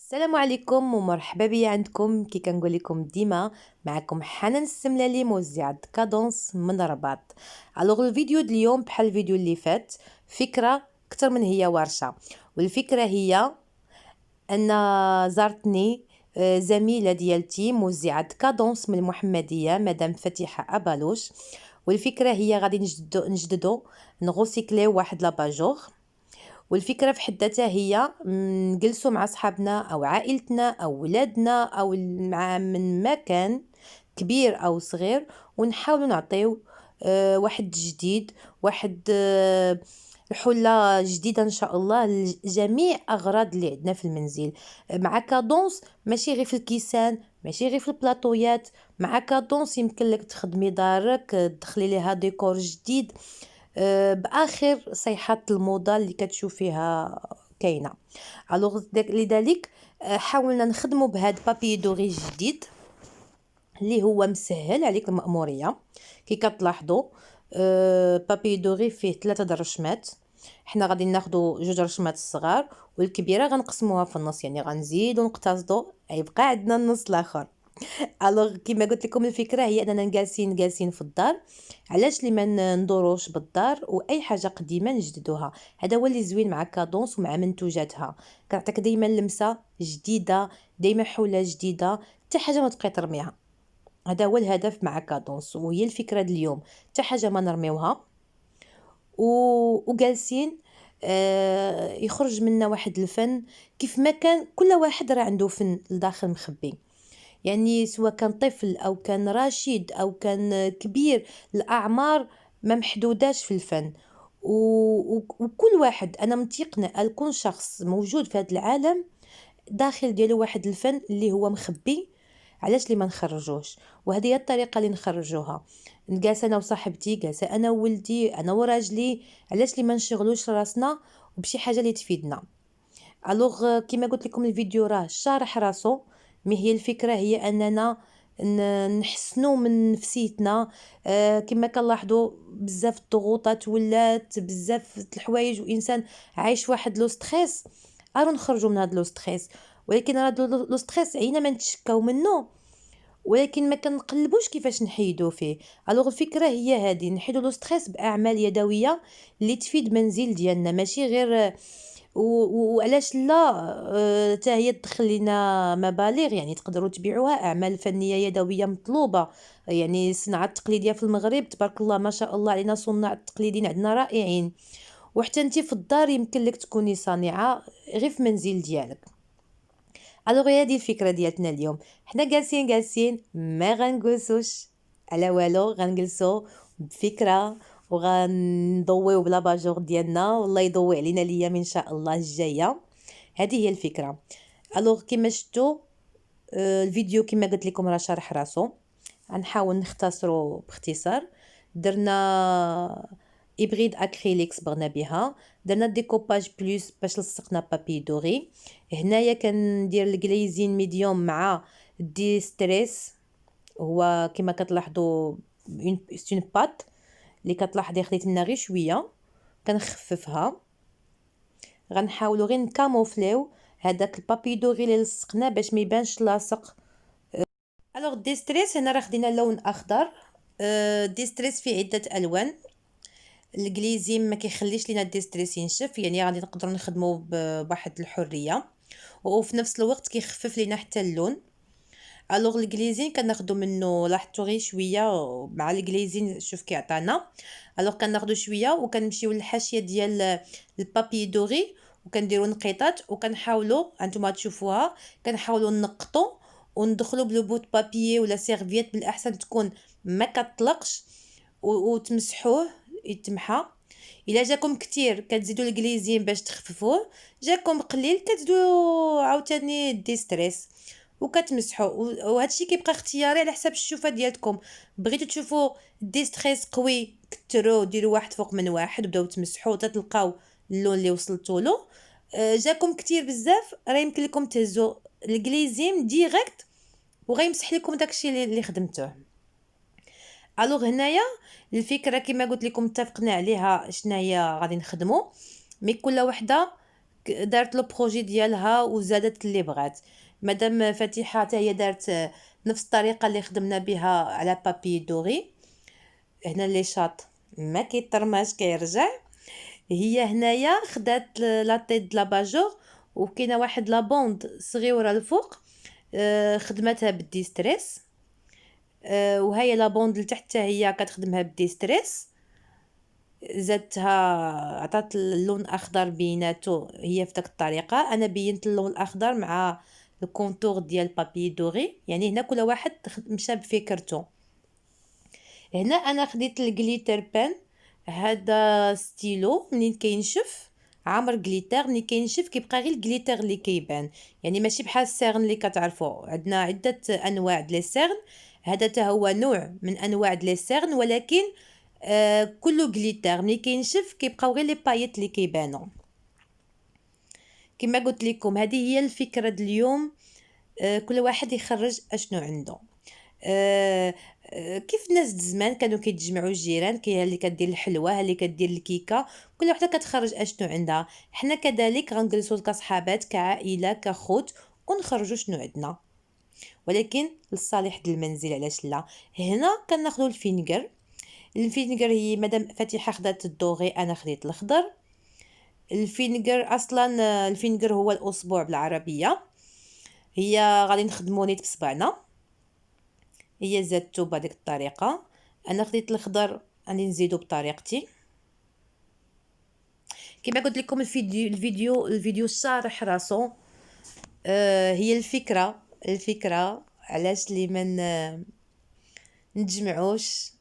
السلام عليكم ومرحبا بيا عندكم كي كنقول لكم ديما. معكم حنان السملالي موزعة كادونس من الرباط. الوغ الفيديو ديال اليوم بحال الفيديو اللي فات، فكرة اكثر من هي ورشة. والفكرة هي ان زارتني زميلة ديالتي موزعة كادونس من المحمدية مدام فاتحة أبالوش. والفكرة هي غادي نجددو نغوسيكليو واحد لاباجور. والفكرة في حد ذاتها هي نجلسوا مع صحابنا أو عائلتنا أو ولادنا أو مع من ما كان كبير أو صغير، ونحاولوا نعطيو واحد جديد، واحد حلة جديدة إن شاء الله لجميع أغراض اللي عندنا في المنزل. مع كادونس ماشي غير في الكيسان، ماشي غير في البلاطويات. مع كادونس يمكن لك تخدمي دارك، تدخلي ليها ديكور جديد باخر صيحات الموضه اللي كتشوفيها كاينه. الوغ لذلك حاولنا نخدموا بهاد بابي دوري جديد اللي هو مسهل عليك المأموريه. كي كتلاحظوا بابي دوري فيه 3 رشمات. حنا غادي ناخذوا 2 رشمات الصغار والكبيره غنقسموها في النص، يعني غنزيدوا نقتصدوا يبقى عندنا النص الاخر. الوغ كيما قلت لكم الفكره هي اننا جالسين في الدار، علاش لي ما ندوروش بالدار واي حاجه قديمه نجددوها. هذا هو اللي زوين مع كادونس ومع منتوجاتها، كتعطيك دائما لمسه جديده، دائما حوله جديده، حتى حاجه ما تبقاي ترميها. هذا هو الهدف مع كادونس وهي الفكره ديال اليوم، حتى حاجه ما نرميوها وجالسين يخرج منا واحد الفن. كيف ما كان كل واحد راه عنده فن لداخل مخبي، يعني سواء كان طفل أو كان رشيد أو كان كبير، الأعمار ما محدوداش في الفن. وكل واحد أنا متيقنة كل شخص موجود في هذا العالم داخل ديالو واحد الفن اللي هو مخبي. علاش لي ما نخرجوش؟ وهذه هي الطريقه اللي نخرجوها. نجلس انا وصاحبتي، جالسه انا وولدي، انا وراجلي، علاش لي ما نشغلوش راسنا وبشي حاجه اللي تفيدنا. الوغ كيما قلت لكم الفيديو راه شارح راسو، مي هي الفكره هي اننا نحسنوا من نفسيتنا. كما كنلاحظوا بزاف الضغوطات ولات بزاف الحوايج وانسان عايش واحد لو ستريس. ارو نخرجوا من هذا لو ستريس، ولكن هذا لو ستريس عينا ما نتشكاو منه، ولكن ما كنقلبوش كيفاش نحيدو فيه. الوغ الفكره هي هذه، نحيدو لو ستريس باعمال يدويه اللي تفيد منزل ديالنا، ماشي غير وعلاش لا حتى هي تدخل لنا مبالغ. يعني تقدروا تبيعوها اعمال فنيه يدويه مطلوبه، يعني الصناعه التقليديه في المغرب تبارك الله ما شاء الله علينا، صناع التقليديين عندنا رائعين. وحتى انت في الدار يمكن لك تكوني صانعه غير في منزل ديالك. الوغ هذه الفكره ديالتنا اليوم، حنا جالسين ما غنجلسوش على والو، غنجلسو بفكره وغنضويو بلا باجور ديالنا، والله يضوي علينا الايام ان شاء الله الجايه. هذه هي الفكره. الوغ كما شفتوا الفيديو كما قلت لكم راه شارح راسو، غنحاول نختصرو باختصار. درنا ابريد اكريليك صبغنا بها، درنا ديكوباج بلوس باش لصقنا بابي دوري. هنايا كندير الجليزين ميديوم مع دي ستريس، هو كما كتلاحظوا اون بات اللي كتلاحظي خديت لنا غير شويه كنخففها. غنحاولوا غير نكاموفليو هذاك البابي دوري اللي لصقنا باش ما يبانش لاصق. الوغ دي ستريس هنا راه خدينا لون اخضر. دي ستريس فيه عده الوان. الجليزيم ما كيخليش لينا دي ستريس ينشف، يعني غادي نقدروا نخدموا بواحد الحريه، وفي نفس الوقت كيخفف لينا حتى اللون. الوغ الجليزين كناخذوا منه، لاحظتوا غير شويه مع الجليزين شوف كيعطانا. الوغ كناخذوا شويه وكنمشيو للحاشيه ديال البابي دوري وكنديروا نقيطات وكنحاولوا انتما تشوفوها، كنحاولوا نقطوا وندخلوا بلو بوت بابي ولا سيرفييت بالاحسن تكون ما كتطلقش وتمسحوه يتمحى. الا جاكم كتير كتزيدوا الجليزين باش تخففوه، جاكم قليل كتزيدوا عاوتاني دي ستريس وكتمسحوا. وهادشي كيبقى اختياري على حسب الشوفه ديالكم. بغيتو تشوفوا دي ستريس قوي كثروا ديروا واحد فوق من واحد وبداو تمسحوا حتى تلقاو اللون اللي وصلتوا له. جاكم كتير بزاف راه يمكن لكم تهزوا الجليزيم ديريكت وغيمسح لكم داكشي اللي خدمتوه. الوغ هنايا الفكره كما قلت لكم اتفقنا عليها شناهي غادي نخدموا، مي كل وحده دارت لو بروجي ديالها وزادت اللي بغات. مدام فتيحه حتى هي دارت نفس الطريقه اللي خدمنا بها على بابي دوري. هنا لي شاط ما كيطرماش كيرجع. هي هنايا خدات لا تيد لاباجور وكاينه واحد لا بوند صغيره الفوق، خدمتها بالديستريس. وهي لا بوند لتحت حتى هي كتخدمها بالديستريس، زدتها عطات اللون اخضر بيناتو. هي في داك الطريقه انا بينت اللون الاخضر مع الكونتور ديال بابي دوري، يعني هنا كل واحد مشى بفكرته. هنا انا خديت الجليتر بان، هذا ستيلو منين كينشف عامر جليتر، منين كينشف كيبقى غير الجليتر اللي كيبان، يعني ماشي بحال السيغن اللي كتعرفوا. عندنا عده انواع ديال السيغن، هذا حتى هو نوع من انواع ديال السيغن، ولكن كله جليتر ملي كينشف كيبقاو غير لي بايت اللي كيبانوا. كما قلت لكم هذه هي الفكره ديال اليوم. كل واحد يخرج اشنو عنده. آه، كيف الناس د زمان كانوا كيتجمعوا الجيران، كاين اللي كدير الحلوه، اللي كدير الكيكه، كل وحده كتخرج اشنو عندها. حنا كذلك غنجلسوا كصحابات كعائله كخوت ونخرجوا شنو عندنا، ولكن للصالح ديال المنزل. علاش لا؟ هنا كناخذوا الفينيغر. الفينيغر هي مادام فاتحه خدات الدوغي انا خديت الخضر. الفينيغر اصلا الفينيغر هو الاصبع بالعربيه، هي غادي نخدمو نيت بصبعنا. هي زادتو بهذيك الطريقه، انا خديت الخضر غادي نزيدو بطريقتي. كما قلت لكم الفيديو شارح راسو. هي الفكره علاش لي من نتجمعوش.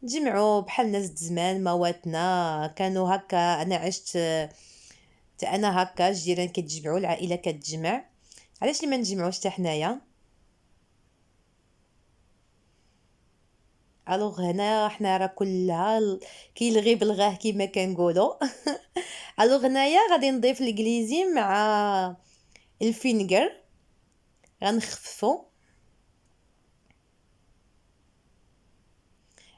نجمعوا بحال الناس د زمان مواتنا كانوا هكا. انا عشت حتى انا هكا، الجيران كيتجمعوا، العائله كتجمع، علاش لي ما نجمعوش حتى حنايا؟ الوغ هنا حنا راه كلها كيلغي بلغاه كيما كنقولوا. الوغ هنايا غادي نضيف الكليزي مع الفينيغر، غنخففو.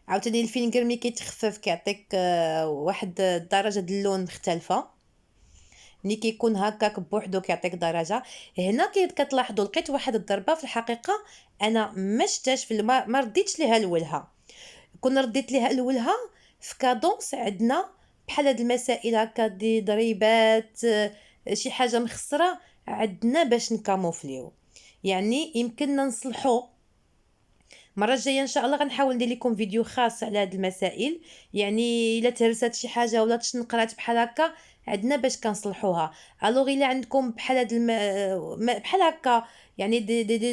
عاوتاني الفينيغر ملي كيتخفف كيعطيك واحد الدرجه د اللون مختلفه، ملي كيكون هكاك بوحدو كيعطيك درجه. هنا كتلاحظوا لقيت واحد الضربه في الحقيقه انا ما شتاش في ما رديتش ليها الاولها. كون رديت ليها الاولها في كادونس عندنا بحال هاد المسائل هكا دي ضريبات، شي حاجه مخسره عندنا باش نكاموفليو، يعني يمكننا نصلحو. المره الجايه ان شاء الله غنحاول ندير لكم فيديو خاص على هاد المسائل، يعني الا تهرست شي حاجه ولا تشنقرات بحال هكا عندنا باش كنصلحوها. الوغ الا عندكم بحال هاد بحال هكا يعني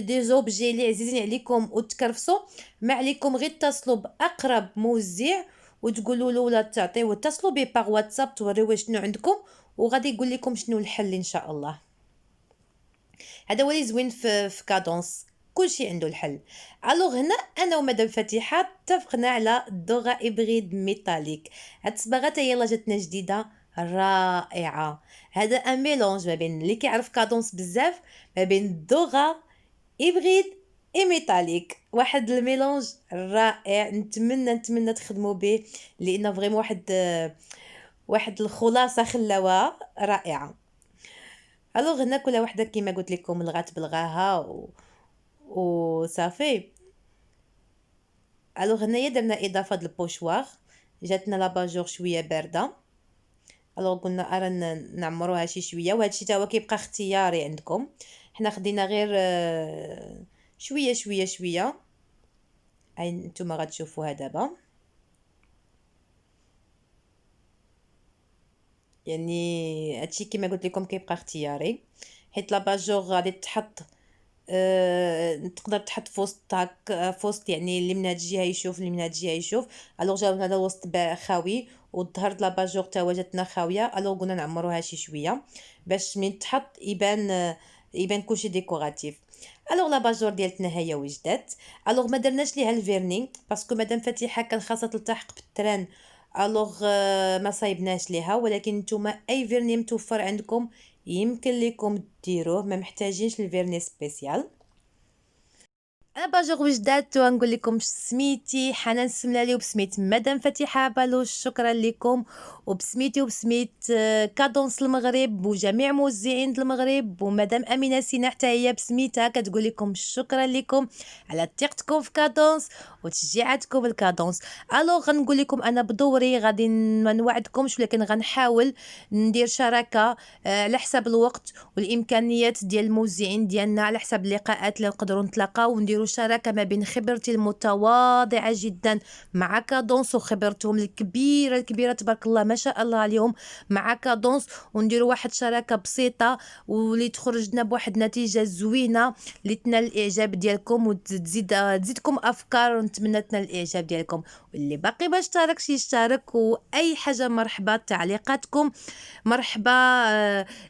دي زوبجي اللي عزيزين عليكم وتكرفسوا، ما عليكم غير اتصلوا باقرب موزع وتقولوا له ولا تعطيوه، اتصلوا به باغ واتساب توريوه شنو عندكم وغادي يقول لكم شنو الحل ان شاء الله. هذا هو اللي زوين في كادونس، كلشي عنده الحل. الوغ هنا انا ومدام فتيحه اتفقنا على دوغا ابريد ميتاليك. هاد الصباغه حتى يلا جاتنا جديده رائعه. هذا ان ميلونج ما بين اللي كيعرف كادونس بزاف، ما بين دوغا ابريد اي ميتاليك، واحد الميلونج رائع. نتمنى تخدموا به لانه فريمون واحد الخلاصه خلاوه رائعه. الوغ هنا كل وحده كيما قلت لكم لغات بلغاها وصافي. الوغ هنايا درنا اضافه البوشوار، جاتنا لاباجور شويه بارده. الوغ قلنا ارا نعمروها شي شويه، وهذا الشيء تا هو كيبقى اختياري عندكم. حنا خدينا غير شويه شويه شويه، هاي نتوما غتشوفوها دابا. يعني هادشي كيما قلت لكم كيبقى اختياري، حيت لاباجور غادي تحط تقدر تحط في وسط هاك في وسط، يعني اللي من هاد الجهه يشوف اللي من هاد الجهه يشوف. الوغ جاونا هذا الوسط خاوي والظهر د لاباجور تا هو جاتنا خاويه. الوغ قلنا نعمروها شي شويه باش من تحط يبان كلشي ديكوراتيف. الوغ لاباجور ديالتنا هي وجدات. الوغ ما درناش ليها الفيرني باسكو مادام فاتحه كان خاصها تلتحق بالتران. الوغ ما صايبناش ليها، ولكن نتوما اي فيرني متوفر عندكم يمكن لكم ديروه، ما محتاجينش الفيرني سبيسيال. انا باجور وجدات ونقول لكم سميتي حنان السملالي وبسميت مدام فتيحه بالوش، شكرا لكم. وبسميتي وبسميت كادونس المغرب وجميع موزعين المغرب، ومدام امينه سينا حتى هي بسميتها كتقول لكم شكرا لكم على ثقتكم في كادونس وتشجيعاتكم الكادونس. الو غنقول لكم انا بدوري غادي ما نوعدكمش، ولكن غنحاول ندير شراكه على حساب الوقت والامكانيات ديال الموزعين ديالنا، على حساب اللقاءات اللي نقدروا نتلاقاو ونديروا شراكه ما بين خبرتي المتواضعه جدا مع كادونس وخبرتهم الكبيره الكبيره تبارك الله ما شاء الله عليهم مع كادونس، ونديروا واحد شراكه بسيطه واللي تخرج لنا بواحد النتيجه زوينه اللي تنال الاعجاب ديالكم تزيدكم افكار، ونتمنى تنال الاعجاب ديالكم. واللي باقي ما اشتركش يشترك، واي حاجه مرحبا، تعليقاتكم مرحبا،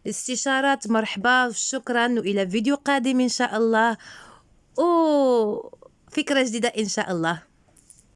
استشارات مرحبا. شكرا، والى فيديو قادم ان شاء الله وفكرة جديدة ان شاء الله.